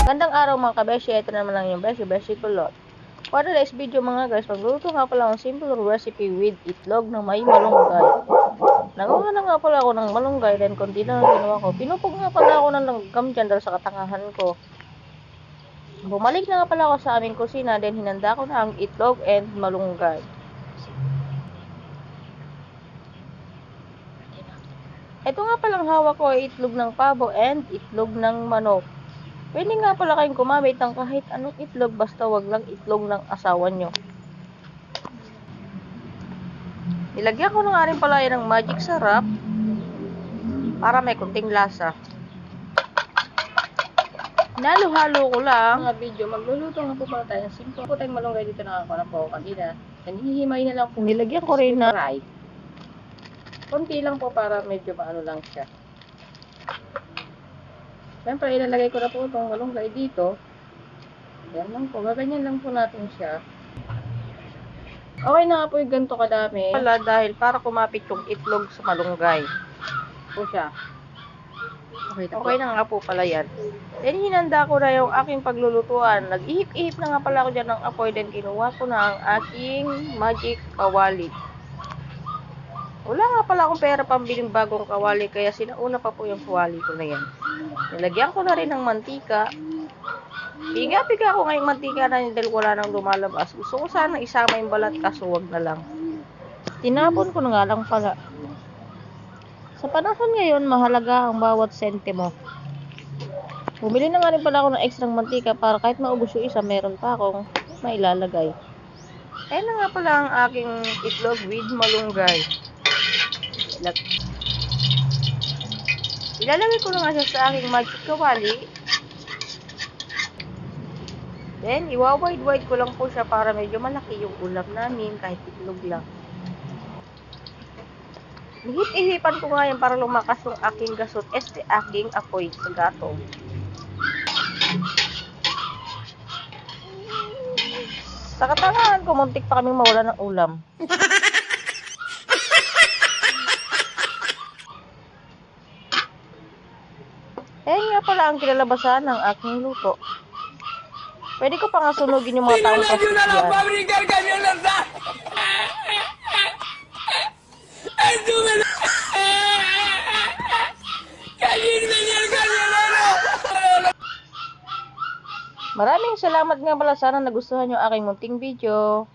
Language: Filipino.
Gandang araw mga kabeshi, ito naman lang yung beshi kulot. For today's video mga guys, magluluto nga pala ng simple recipe with itlog na may malunggay. Nanguha na nga pala ako ng malunggay, then konti na lang ginawa ko. Pinupog nga pala ako ng langgam dyan dahil sa katangahan ko. Bumalik na nga pala ako sa aming kusina, then hinanda ko na ang itlog and malunggay. Ito nga palang hawak ko ay itlog ng pabo and itlog ng manok. Pwede nga pala kayong gumamit ng kahit anong itlog, basta wag lang itlog ng asawa nyo. Nilagyan ko na nga rin pala yan ng magic sarap para may kunting lasa. Nalo-halo ko lang. Mga video, magluluto nga po pala tayo ng simple po tayong malunggay dito, nakakuha na po ako kanina. Nanihimay na lang po. Nilagyan ko rin na fry. Konti lang po para medyo maano lang siya. Siyempre, ilalagay ko na po itong malunggay dito. Ayan lang po. Gaganyan lang po natin siya. Okay na nga po yung ganito kadami. Wala dahil para kumapit yung itlog sa malunggay. Po siya. Okay na nga po pala yan. Then, hinanda ko na yung aking paglulutuan. Nag-ihip-ihip na nga pala ako dyan ng apoy. Then, kinuha ko na ang aking magic kawali. Wala nga pala akong pera pambiling bagong kawali, kaya sinauna pa po yung kawali ko na yan. Nilagyan ko na rin ng mantika. Piga-piga ko ngayong mantika na dahil wala nang lumalabas. Gusto ko sana isama yung balat, kaso wag na lang. Tinapon ko na nga lang pala. Sa panahon ngayon, mahalaga ang bawat sentimo. Bumili na nga rin pala ako ng extra mantika para kahit maubos yung isa, meron pa akong mailalagay. Ayan na nga pala ang aking itlog with malunggay. Ilalagay ko na nga siya sa aking magic kawali. Then, iwa-wide-wide ko lang po siya para medyo malaki yung ulam namin kahit itlog lang. Ihip-ihipan ko nga yan para lumakas yung aking gasot aking apoy sa gatong. Sa katangahan ko, muntik pa kaming mawala ng ulam. Ayan nga pala ang kinalabasan ng aking luto. Pwede ko pa nga sunugin yung mga taong plastic dyan. Maraming salamat nga pala, sana nagustuhan yung aking munting video.